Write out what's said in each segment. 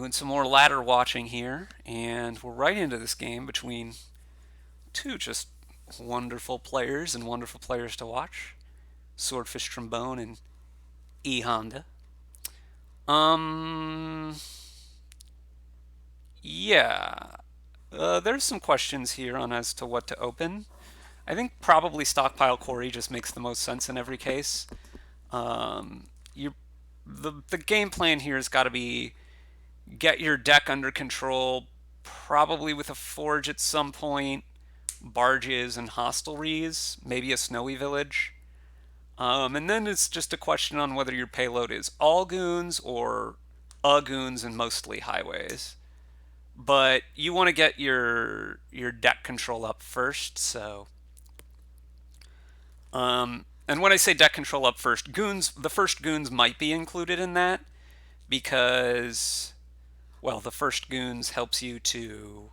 Doing some more ladder watching here, and we're right into this game between two just wonderful players and wonderful players to watch. Swordfish Trombone and Honda. Um, yeah. There's some questions here on as to what to open. I think probably stockpile quarry just makes the most sense in every case. You, the game plan here has got to be get your deck under control, probably with a forge at some point, barges and hostelries, maybe a snowy village. And then it's just a question on whether your payload is all goons or goons and mostly highways. But you want to get your deck control up first, so and when I say deck control up first, goons, the first goons might be included in that because, well, the first goons helps you to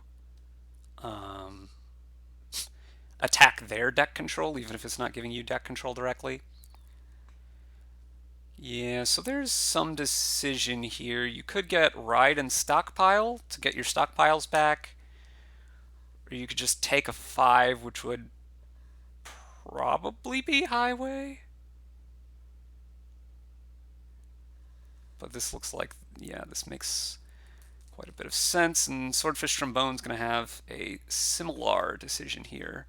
um, attack their deck control, even if it's not giving you deck control directly. Yeah, so there's some decision here. You could get ride and stockpile to get your stockpiles back, or you could just take a 5, which would probably be highway. But this looks like, yeah, this makes quite a bit of sense, and Swordfish Trombone's going to have a similar decision here.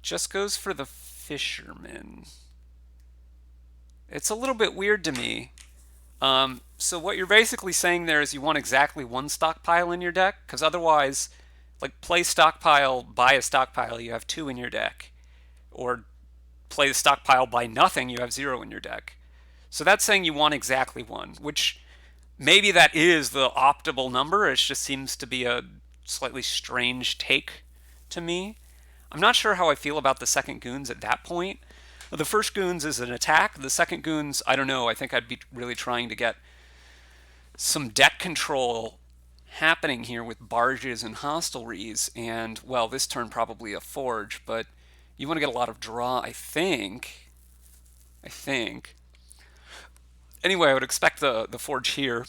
Just goes for the fisherman. It's a little bit weird to me. So what you're basically saying there is you want exactly one stockpile in your deck, because otherwise, like play stockpile, buy a stockpile, you have 2 in your deck. Or play the stockpile, buy nothing, you have 0 in your deck. So that's saying you want exactly one, which maybe that is the optimal number. It just seems to be a slightly strange take to me. I'm not sure how I feel about the second goons at that point. The first goons is an attack. The second goons, I don't know. I think I'd be really trying to get some deck control happening here with barges and hostelries. And, well, this turn probably a forge, but you want to get a lot of draw, I think. Anyway, I would expect the forge here.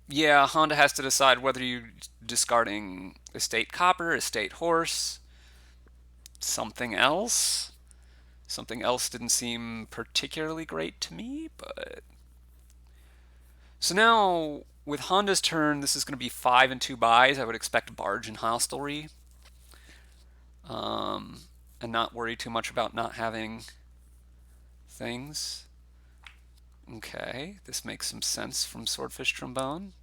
Yeah, Honda has to decide whether you're discarding estate copper, estate horse, something else. Something else didn't seem particularly great to me, but... So now, with Honda's turn, this is going to be 5 and 2 buys. I would expect barge and hostelry. And not worry too much about not having things. Okay, this makes some sense from Swordfish Trombone.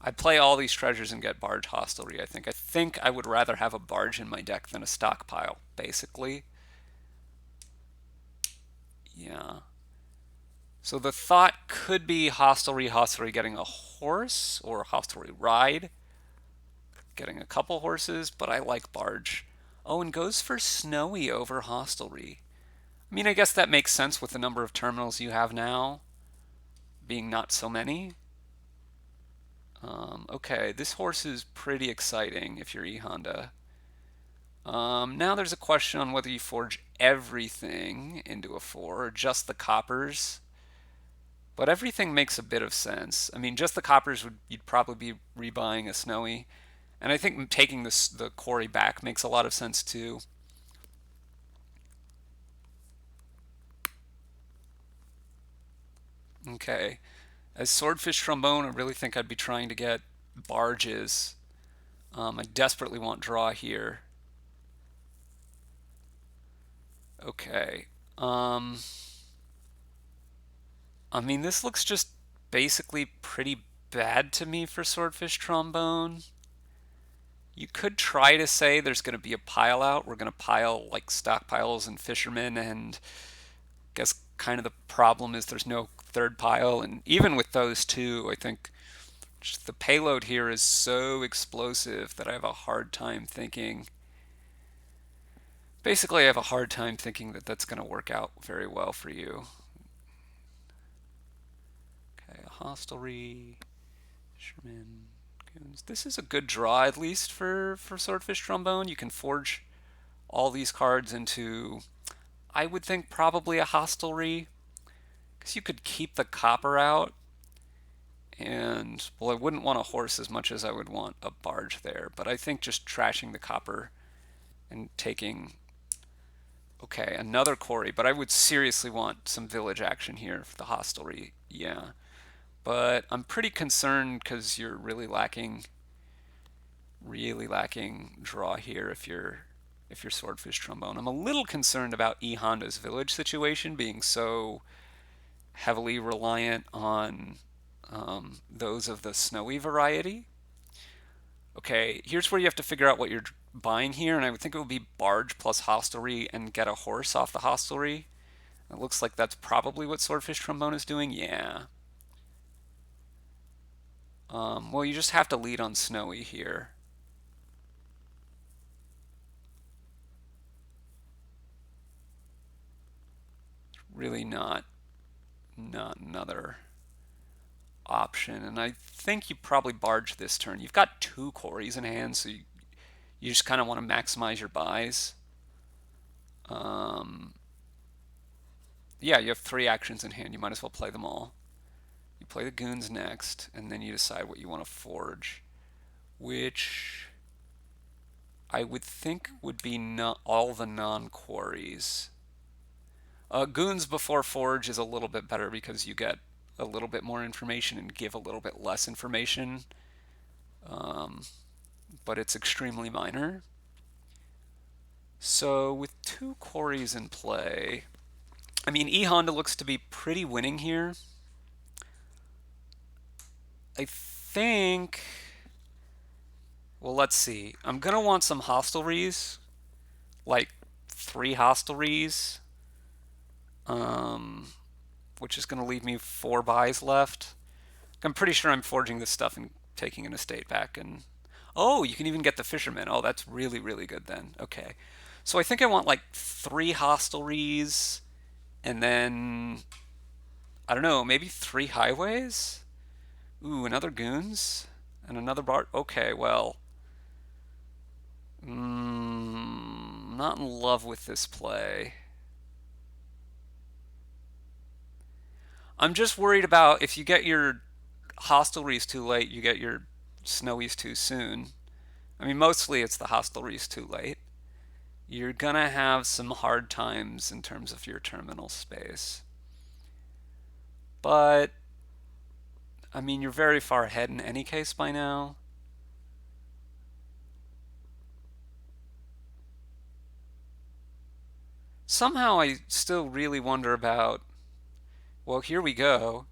I'd play all these treasures and get barge hostelry, I think. I think I would rather have a barge in my deck than a stockpile, basically. Yeah. So the thought could be hostelry getting a horse, or hostelry ride, getting a couple horses, but I like barge. Oh, and goes for snowy over hostelry. I mean, I guess that makes sense with the number of terminals you have now, being not so many. Okay, this horse is pretty exciting if you're E-Honda. Now there's a question on whether you forge everything into a 4 or just the coppers. But everything makes a bit of sense. I mean, just the coppers you'd probably be rebuying a snowy. And I think taking the quarry back makes a lot of sense too. Okay. As Swordfish Trombone, I really think I'd be trying to get barges. I desperately want draw here. Okay. I mean, this looks just basically pretty bad to me for Swordfish Trombone. You could try to say there's going to be a pile out. We're going to pile like stockpiles and fishermen, and I guess kind of the problem is there's no third pile. And even with those two, I think just the payload here is so explosive that I have a hard time thinking. Basically, I have a hard time thinking that that's going to work out very well for you. Okay, a hostelry, fisherman, goons. This is a good draw, at least for Swordfish Trombone. You can forge all these cards into, I would think, probably a hostelry. Because you could keep the copper out, and, well, I wouldn't want a horse as much as I would want a barge there, but I think just trashing the copper and taking, okay, another quarry, but I would seriously want some village action here for the hostelry, yeah. But I'm pretty concerned because you're really lacking draw here if you're swordfish trombone. I'm a little concerned about E Honda's village situation being so heavily reliant on those of the snowy variety. Okay, here's where you have to figure out what you're buying here, and I would think it would be barge plus hostelry and get a horse off the hostelry. It looks like that's probably what swordfish trombone is doing. Yeah. Well, you just have to lead on snowy here. Really not another option. And I think you probably barge this turn. You've got two quarries in hand, so you just kind of want to maximize your buys. Um, yeah, you have three actions in hand. You might as well play them all. You play the goons next, and then you decide what you want to forge, which I would think would be not all the non-quarries. Goons before forge is a little bit better because you get a little bit more information and give a little bit less information, um, but it's extremely minor. So with two quarries in play, I mean, E Honda looks to be pretty winning here. I think, well, let's see. I'm going to want some hostelries, like 3 hostelries, um, which is going to leave me 4 buys left. I'm pretty sure I'm forging this stuff and taking an estate back. And oh, you can even get the fisherman. Oh, that's really, really good then. Okay. So I think I want like 3 hostelries and then, I don't know, maybe 3 highways? Ooh, another goons and another bar. Okay, well, not in love with this play. I'm just worried about if you get your hostelries too late, you get your snowies too soon. I mean, mostly it's the hostelries too late. You're gonna have some hard times in terms of your terminal space. But, I mean, you're very far ahead in any case by now. Somehow I still really wonder about, well, here we go.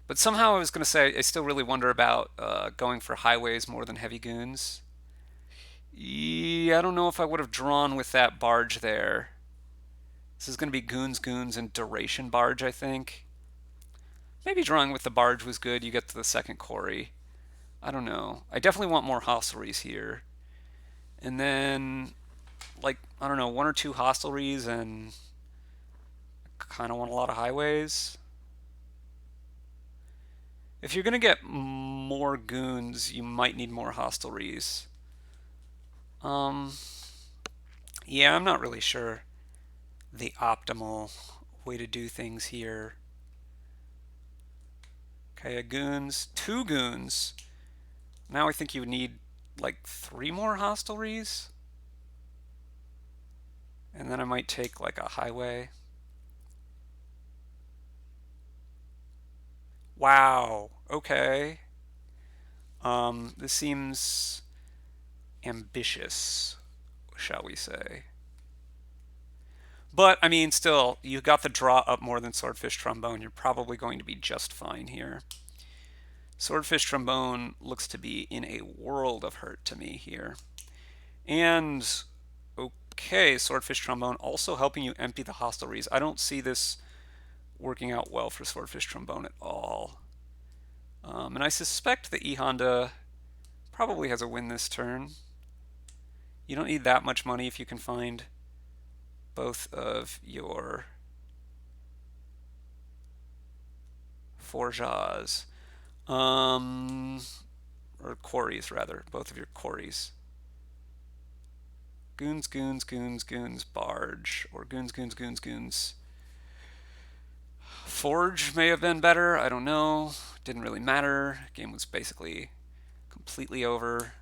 But somehow I was going to say I still really wonder about going for highways more than heavy goons. Yeah, I don't know if I would have drawn with that barge there. This is going to be goons, goons, and duration barge, I think. Maybe drawing with the barge was good. You get to the second quarry. I don't know. I definitely want more hostelries here. And then, like, I don't know, 1 or 2 hostelries and kind of want a lot of highways. If you're going to get more goons, you might need more hostelries. Um, yeah, I'm not really sure the optimal way to do things here. Okay, a goons, 2 goons. Now I think you would need like 3 more hostelries. And then I might take like a highway. Wow, okay. This seems ambitious, shall we say. But, I mean, still, you got the draw up more than swordfish trombone. You're probably going to be just fine here. Swordfish trombone looks to be in a world of hurt to me here. And, okay, swordfish trombone also helping you empty the hostelries. I don't see this working out well for swordfish trombone at all. And I suspect that E Honda probably has a win this turn. You don't need that much money if you can find both of your forjas. Or quarries, rather. Both of your quarries. Goons, goons, goons, goons, barge. Or goons, goons, goons, goons. Forge may have been better. I don't know. Didn't really matter. Game was basically completely over.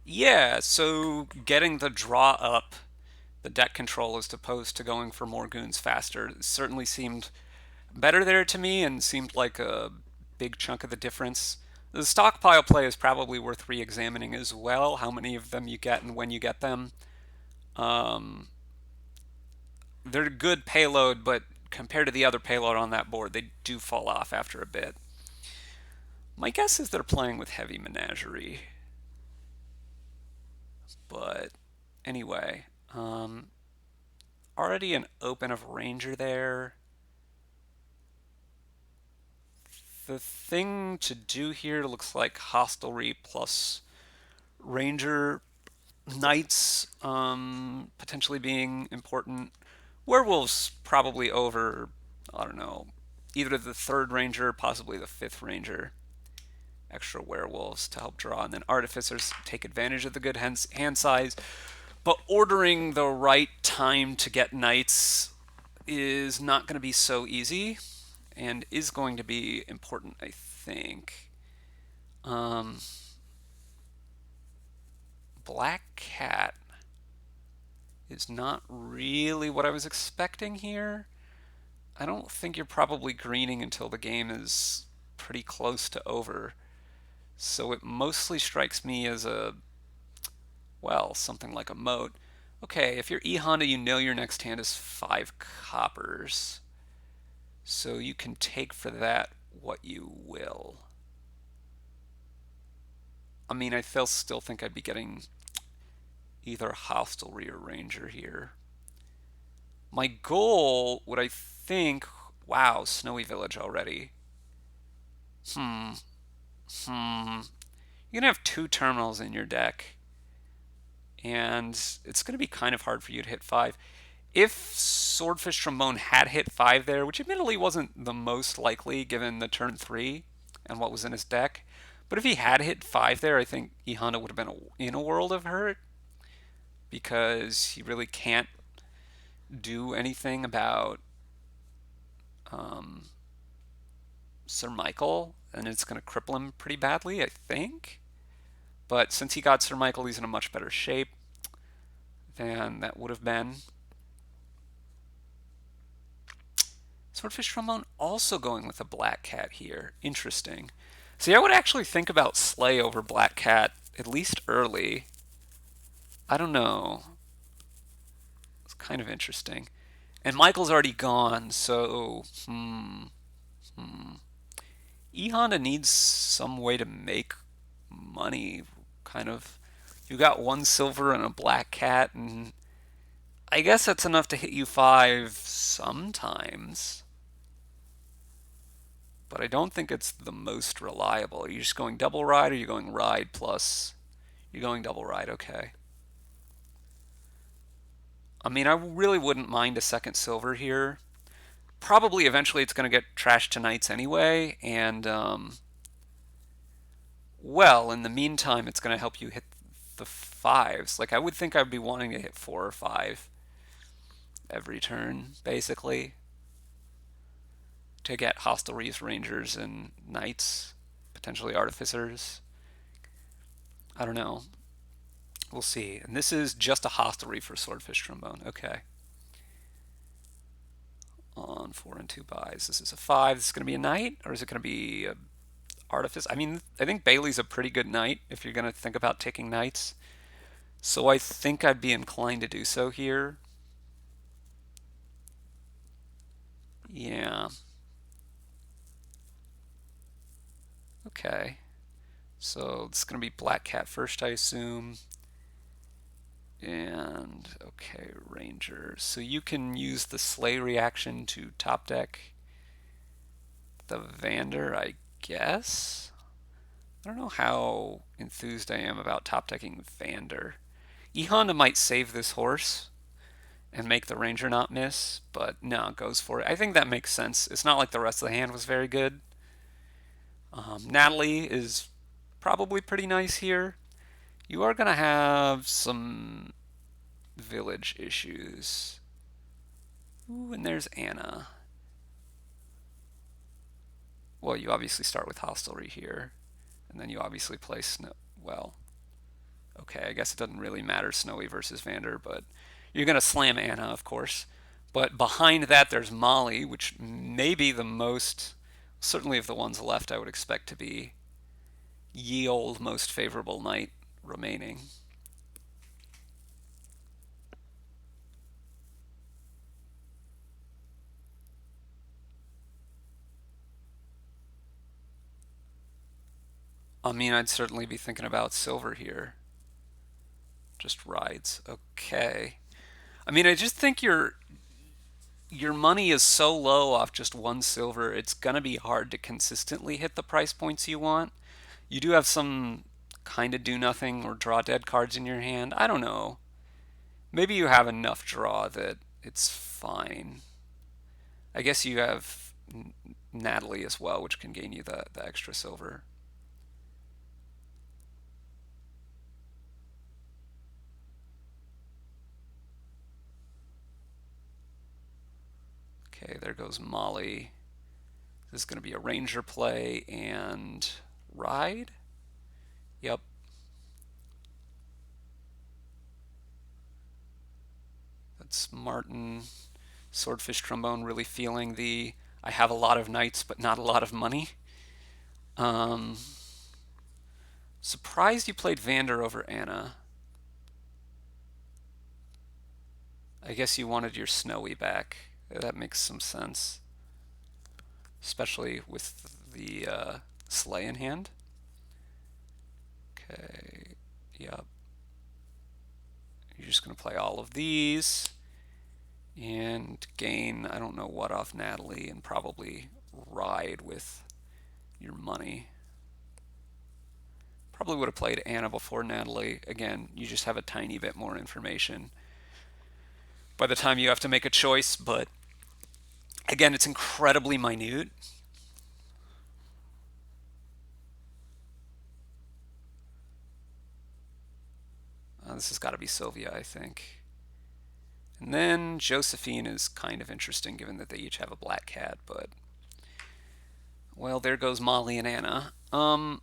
Yeah, so getting the draw up, the deck control as opposed to going for more goons faster, certainly seemed better there to me and seemed like a big chunk of the difference. The stockpile play is probably worth re-examining as well, how many of them you get and when you get them. Um, they're a good payload, but compared to the other payload on that board, they do fall off after a bit. My guess is they're playing with heavy menagerie. But anyway, already an open of Ranger there. The thing to do here looks like Hostelry plus Ranger Knights potentially being important. Werewolves probably over, I don't know, either the third Ranger, possibly the fifth Ranger. Extra werewolves to help draw, and then artificers take advantage of the good hand size. But ordering the right time to get knights is not going to be so easy, and is going to be important, I think. Black Cat is not really what I was expecting here. I don't think you're probably greening until the game is pretty close to over. So it mostly strikes me as a, well, something like a moat. Okay, if you're E Honda, you know your next hand is 5 coppers. So you can take for that what you will. I mean, I still think I'd be getting either Hostelry or Ranger here. My goal would, I think, wow, Snowy Village already. You're gonna have 2 terminals in your deck, and it's gonna be kind of hard for you to hit 5. If Swordfish Trombone had hit 5 there, which admittedly wasn't the most likely given the turn 3 and what was in his deck, but if he had hit 5 there, I think E Honda would have been in a world of hurt because he really can't do anything about Sir Michael, and it's going to cripple him pretty badly, I think. But since he got Sir Michael, he's in a much better shape than that would have been. Swordfish Trombone also going with a Black Cat here. Interesting. See, I would actually think about Slay over Black Cat, at least early. I don't know. It's kind of interesting. And Michael's already gone, so... E Honda needs some way to make money, kind of. You got 1 silver and a Black Cat, and I guess that's enough to hit you 5 sometimes. But I don't think it's the most reliable. Are you just going double ride, or are you going ride plus? You're going double ride, okay. I mean, I really wouldn't mind a second silver here. Probably eventually it's going to get trashed to knights anyway, and well, in the meantime, it's going to help you hit the 5s. Like, I would think I'd be wanting to hit 4 or 5 every turn, basically, to get hostelries, rangers, and knights, potentially artificers. I don't know. We'll see. And this is just a hostelry for Swordfish Trombone. Okay. On 4 and 2 buys. This is a 5. This is going to be a knight, or is it going to be a artifice? I mean, I think Bailey's a pretty good knight if you're going to think about taking knights. So I think I'd be inclined to do so here. Yeah. Okay. So it's going to be Black Cat first, I assume. And, okay, Ranger. So you can use the Slay reaction to top deck the Vander, I guess? I don't know how enthused I am about top decking Vander. E Honda might save this horse and make the Ranger not miss, but no, goes for it. I think that makes sense. It's not like the rest of the hand was very good. Natalie is probably pretty nice here. You are going to have some village issues. Ooh, and there's Anna. Well, you obviously start with hostelry here, and then you obviously play Snow. Well, okay, I guess it doesn't really matter Snowy versus Vander, but you're going to slam Anna, of course. But behind that, there's Molly, which may be the most, certainly of the ones left, I would expect to be ye old most favorable knight remaining. I mean, I'd certainly be thinking about silver here. Just rides. Okay. I mean, I just think your money is so low off just one silver, it's gonna be hard to consistently hit the price points you want. You do have some kind of do nothing or draw dead cards in your hand. I don't know. Maybe you have enough draw that it's fine. I guess you have Natalie as well, which can gain you the extra silver. Okay, there goes Molly. This is going to be a ranger play and ride. Yep. That's Martin. Swordfish trombone really feeling the I have a lot of knights but not a lot of money. Um, Surprised you played Vander over Anna. I guess you wanted your Snowy back. That makes some sense, especially with the Slay in hand. Okay, yep. You're just going to play all of these and gain, I don't know what off Natalie, and probably ride with your money. Probably would have played Anna before Natalie. Again, you just have a tiny bit more information by the time you have to make a choice, but again, it's incredibly minute. This has got to be Sylvia, I think. And then Josephine is kind of interesting given that they each have a black cat, but well, there goes Molly and Anna. I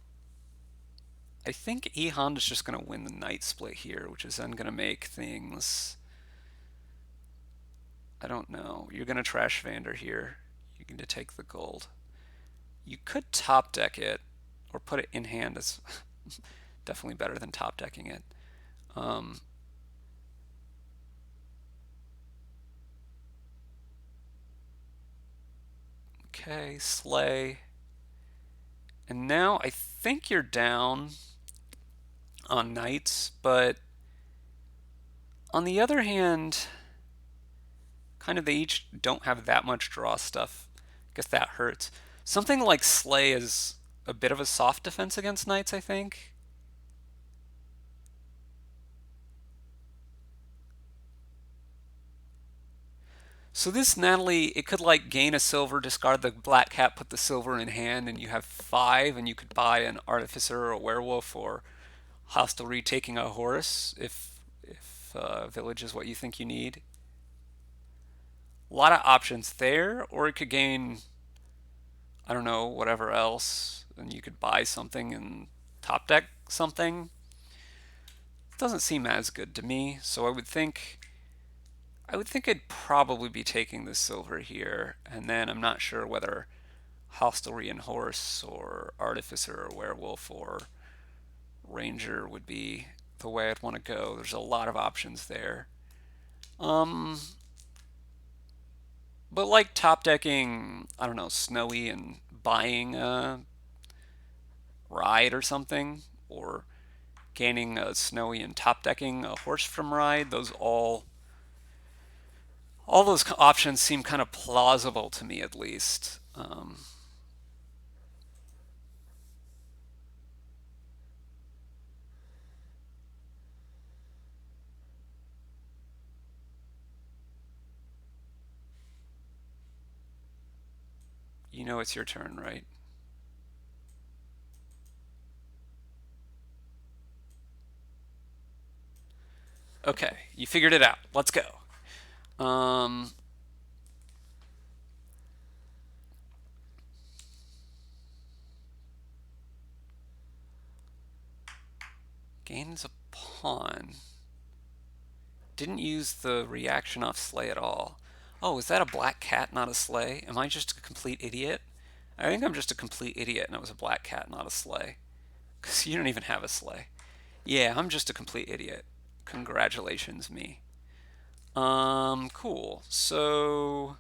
think E Honda's just going to win the night split here, which is then going to make things. I don't know. You're going to trash Vander here. You're going to take the gold. You could top deck it or put it in hand. It's definitely better than top decking it. Um, okay, Slay. And now I think you're down on knights, but on the other hand, kind of they each don't have that much draw stuff. I guess that hurts. Something like Slay is a bit of a soft defense against knights, I think. So this Natalie, it could like gain a silver, discard the black cat, put the silver in hand, and you have five, and you could buy an artificer or a werewolf or hostelry taking a horse if village is what you think you need. A lot of options there, or it could gain I don't know whatever else, and you could buy something and top deck something. It doesn't seem as good to me, so I would think I'd probably be taking the silver here, and then I'm not sure whether hostelry and horse or artificer or werewolf or ranger would be the way I'd want to go. There's a lot of options there. Um, but like top decking, I don't know, snowy and buying a ride or something, or gaining a snowy and top decking a horse from ride. Those all those options seem kind of plausible to me at least. You know it's your turn, right? Okay, you figured it out. Let's go. Um, Gains a pawn. Didn't use the reaction off sleigh at all. Oh, is that a black cat, not a sleigh? Am I just a complete idiot? I think I'm just a complete idiot and it was a black cat, not a sleigh. Because you don't even have a sleigh. Yeah, I'm just a complete idiot. Congratulations, me. Cool. So,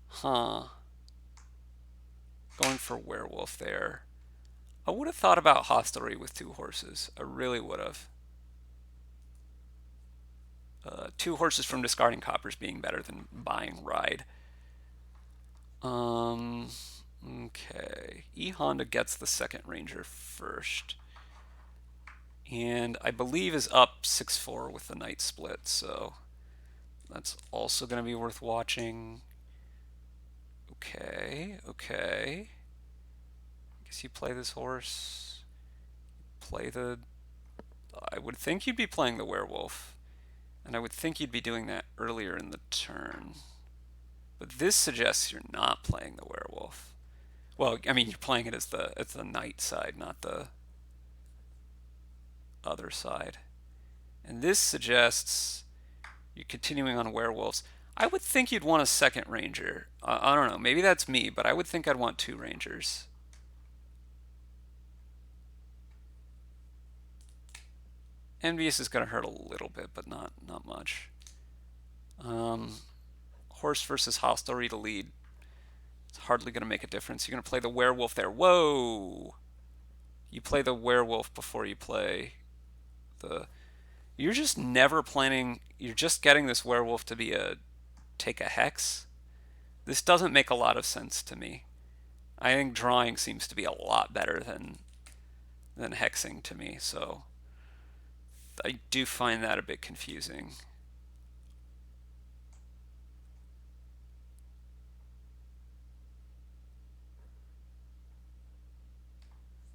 huh. Going for werewolf there. I would have thought about hostelry with 2 horses. I really would have. 2 horses from discarding coppers being better than buying ride. Okay. E Honda gets the second ranger first. And I believe is up 6-4 with the knight split, so that's also going to be worth watching. Okay, okay. I guess you play this horse. Play the... I would think you'd be playing the werewolf. And I would think you'd be doing that earlier in the turn. But this suggests you're not playing the werewolf. Well, I mean, you're playing it as the knight side, not the other side. And this suggests you're continuing on werewolves. I would think you'd want a second ranger. I don't know, maybe that's me, but I would think I'd want 2 rangers. Envious is going to hurt a little bit, but not much. Horse versus hostelry to lead. It's hardly going to make a difference. You're going to play the werewolf there. Whoa! You play the werewolf before you play the... You're just never planning... You're just getting this werewolf to be take a hex. This doesn't make a lot of sense to me. I think drawing seems to be a lot better than hexing to me, so I do find that a bit confusing.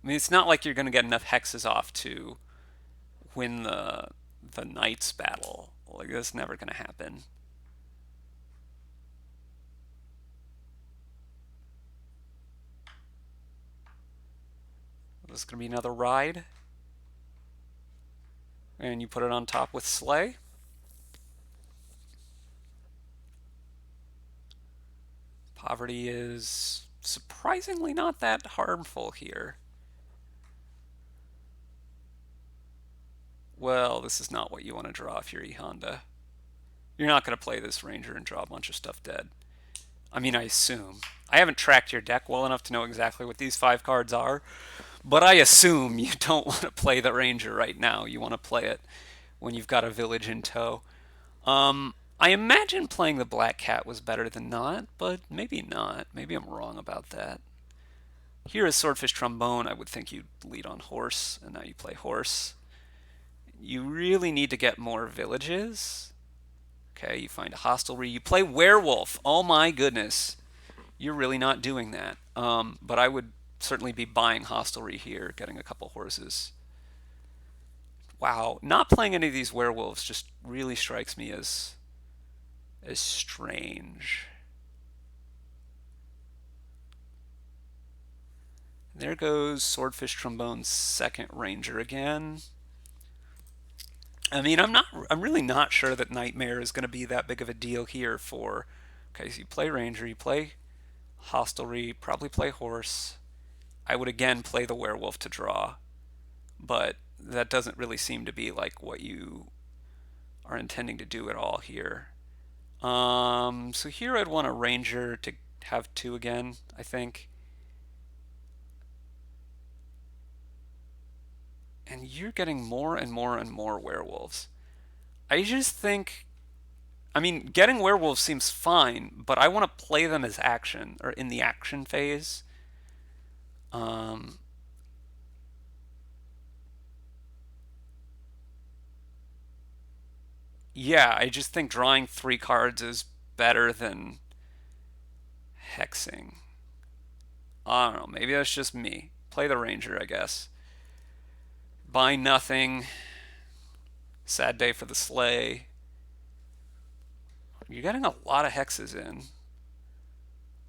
I mean, it's not like you're going to get enough hexes off to win the knights battle. Like, that's never going to happen. This is going to be another ride. And you put it on top with sleigh. Poverty is surprisingly not that harmful here. Well, this is not what you want to draw if you're E Honda. You're not going to play this ranger and draw a bunch of stuff dead. I mean, I assume. I haven't tracked your deck well enough to know exactly what these 5 cards are, but I assume you don't want to play the ranger right now. You want to play it when you've got a village in tow. I imagine playing the black cat was better than not, but maybe not. Maybe I'm wrong about that. Here is swordfish trombone. I would think you'd lead on horse, and now you play horse. You really need to get more villages. Okay, you find a hostelry. You play werewolf. Oh my goodness. You're really not doing that. But I would certainly be buying hostelry here, getting a couple horses. Wow, not playing any of these werewolves just really strikes me as strange. There goes swordfish trombone's second ranger again. I mean, I'm really not sure that Nightmare is going to be that big of a deal here for... Okay, so you play ranger, you play hostelry, probably play horse. I would again play the werewolf to draw, but that doesn't really seem to be like what you are intending to do at all here. So here I'd want a ranger to have 2 again, I think. And you're getting more and more and more werewolves. I just think... I mean, getting werewolves seems fine, but I want to play them as action, or in the action phase. Yeah, I just think drawing 3 cards is better than hexing. I don't know, maybe that's just me. Play the ranger, I guess. Buy nothing. Sad day for the sleigh. You're getting a lot of hexes in.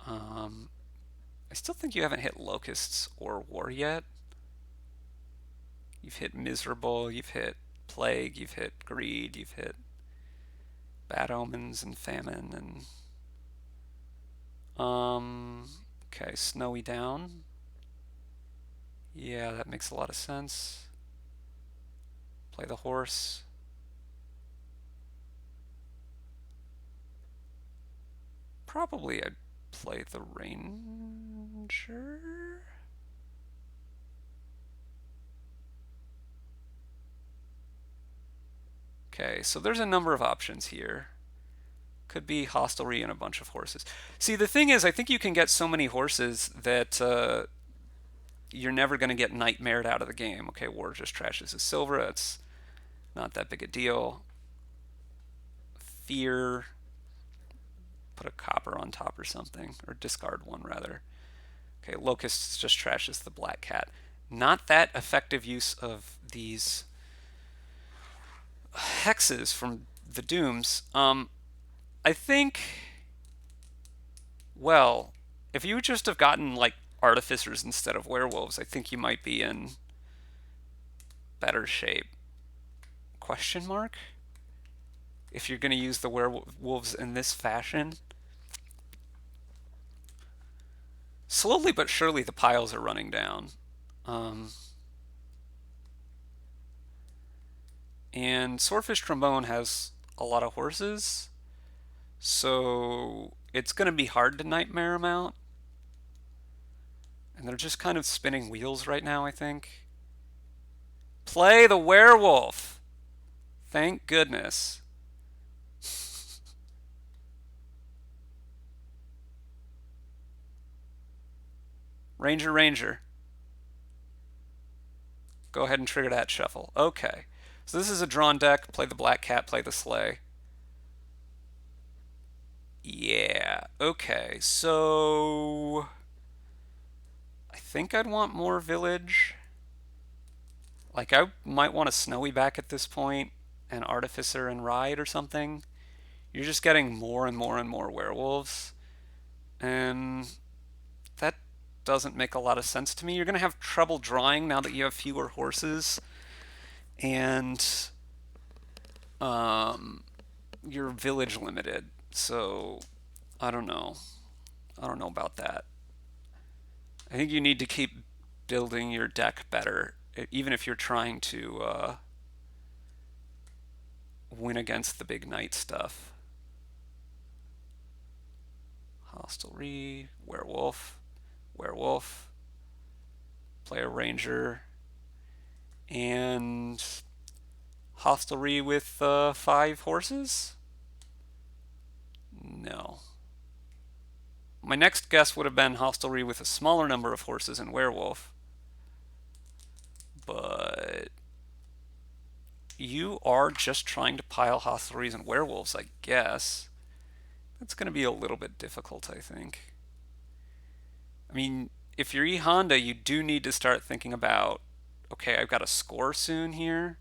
I still think you haven't hit locusts or war yet. You've hit miserable, you've hit plague, you've hit greed, you've hit bad omens and famine and okay, snowy down. Yeah, that makes a lot of sense. Play the horse. Probably I'd play the ranger. Okay, so there's a number of options here. Could be hostelry and a bunch of horses. See, the thing is, I think you can get so many horses that you're never going to get nightmared out of the game. Okay, war just trashes his silver. That's not that big a deal. Fear. Put a copper on top or something. Or discard one, rather. Okay, locusts just trashes the black cat. Not that effective use of these hexes from the dooms. I think, well, if you would just have gotten like artificers instead of werewolves, I think you might be in better shape. Question mark? If you're going to use the werewolves in this fashion. Slowly but surely the piles are running down. And swordfish trombone has a lot of horses, so it's going to be hard to nightmare them out. And they're just kind of spinning wheels right now, I think. Play the werewolf! Thank goodness. Ranger, Ranger. Go ahead and trigger that shuffle. Okay. So this is a drawn deck. Play the black cat, play the sleigh. Yeah. Okay. So I think I'd want more village. Like I might want a snowy back at this point, an artificer and ride or something. You're just getting more and more and more werewolves. And that doesn't make a lot of sense to me. You're going to have trouble drawing now that you have fewer horses. And you're village limited. So I don't know. I don't know about that. I think you need to keep building your deck better, even if you're trying to win against the big knight stuff. Hostelry, werewolf, werewolf, play a ranger, and hostelry with 5 horses? No. My next guess would have been hostelry with a smaller number of horses and werewolf. But you are just trying to pile hostelries and werewolves, I guess. That's going to be a little bit difficult, I think. I mean, if you're E-Honda, you do need to start thinking about, okay, I've got a score soon here.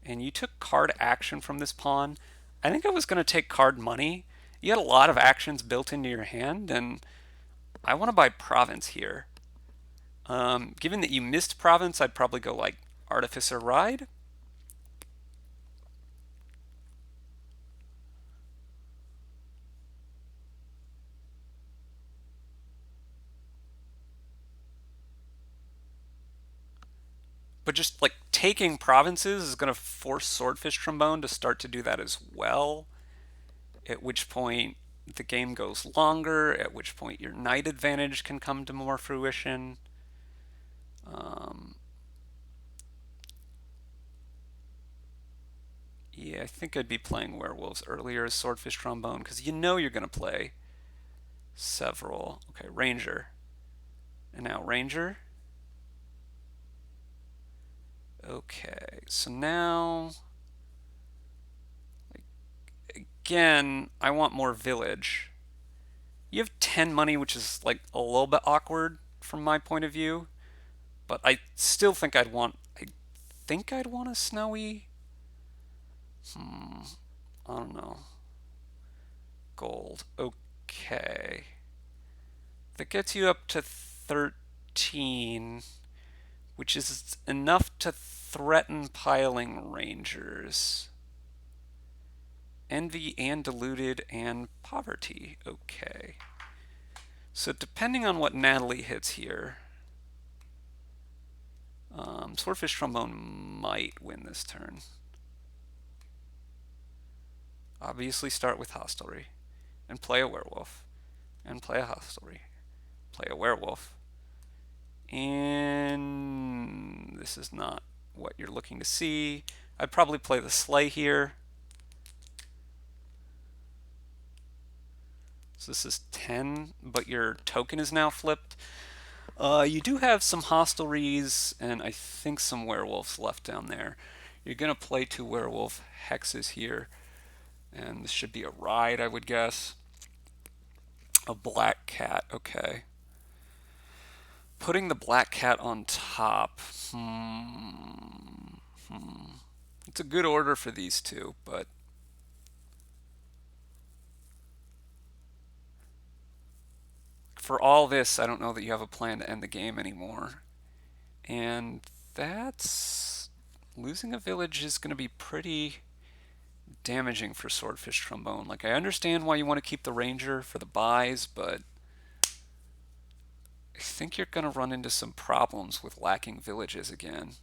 And you took card action from this pawn. I think I was going to take card money. You had a lot of actions built into your hand, and I want to buy province here. Given that you missed province, I'd probably go like artificer ride. But just like taking provinces is going to force swordfish trombone to start to do that as well. At which point the game goes longer, at which point your knight advantage can come to more fruition. Yeah, I think I'd be playing werewolves earlier as swordfish trombone because you know you're going to play several. Okay, ranger. And now ranger. Okay, so now again, I want more village. You have 10 money, which is like a little bit awkward from my point of view, but I still think I'd want a snowy. I don't know. Gold. Okay. That gets you up to 13. 13, which is enough to threaten piling rangers. Envy and deluded and poverty. Okay. So depending on what Natalie hits here, Swordfish Trombone might win this turn. Obviously start with Hostelry and play a werewolf and play a Hostelry, play a werewolf. And this is not what you're looking to see. I'd probably play the Slay here. So this is 10, but your token is now flipped. You do have some hostelries and I think some werewolves left down there. You're going to play 2 werewolf hexes here. And this should be a ride, I would guess. A black cat, okay. Putting the black cat on top. It's a good order for these two, but for all this, I don't know that you have a plan to end the game anymore. And that's... losing a village is going to be pretty damaging for Swordfish Trombone. Like, I understand why you want to keep the ranger for the buys, but I think you're going to run into some problems with lacking villages again.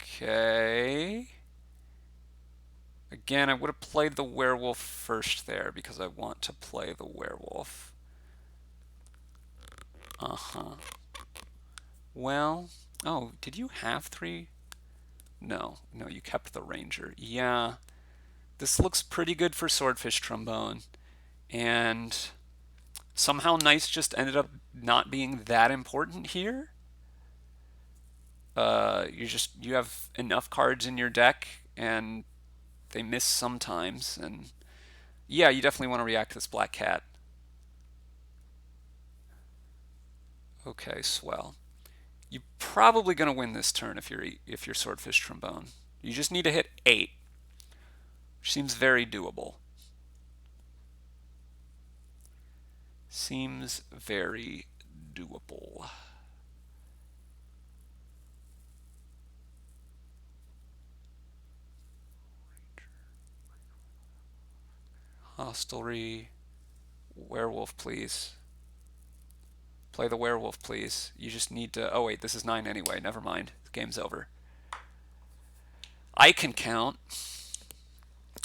Okay. Again, I would have played the werewolf first there because I want to play the werewolf. Well, oh, did you have 3? No, you kept the ranger. Yeah, this looks pretty good for Swordfish Trombone. And somehow Nice just ended up not being that important here. You have enough cards in your deck, and they miss sometimes. And yeah, you definitely want to react to this black cat. Okay, swell. You're probably going to win this turn if you're Swordfish Trombone. You just need to hit 8, which seems very doable. Seems very doable. Hostelry. Werewolf, please. Play the werewolf, please. You just need to... oh, wait, this is 9 anyway. Never mind. The game's over. I can count.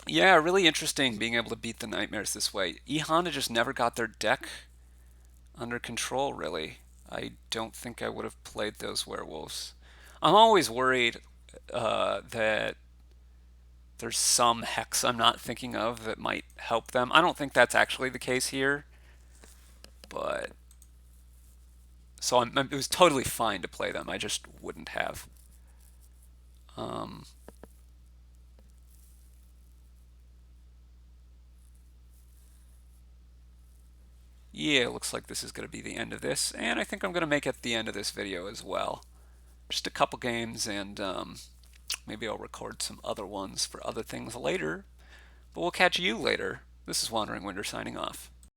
Yeah, really interesting being able to beat the nightmares this way. E Honda just never got their deck under control, really. I don't think I would have played those werewolves. I'm always worried that there's some hex I'm not thinking of that might help them. I don't think that's actually the case here, but... so it was totally fine to play them. I just wouldn't have. Yeah, it looks like this is going to be the end of this, and I think I'm going to make it the end of this video as well. Just a couple games, and maybe I'll record some other ones for other things later. But we'll catch you later. This is WanderingWinder signing off.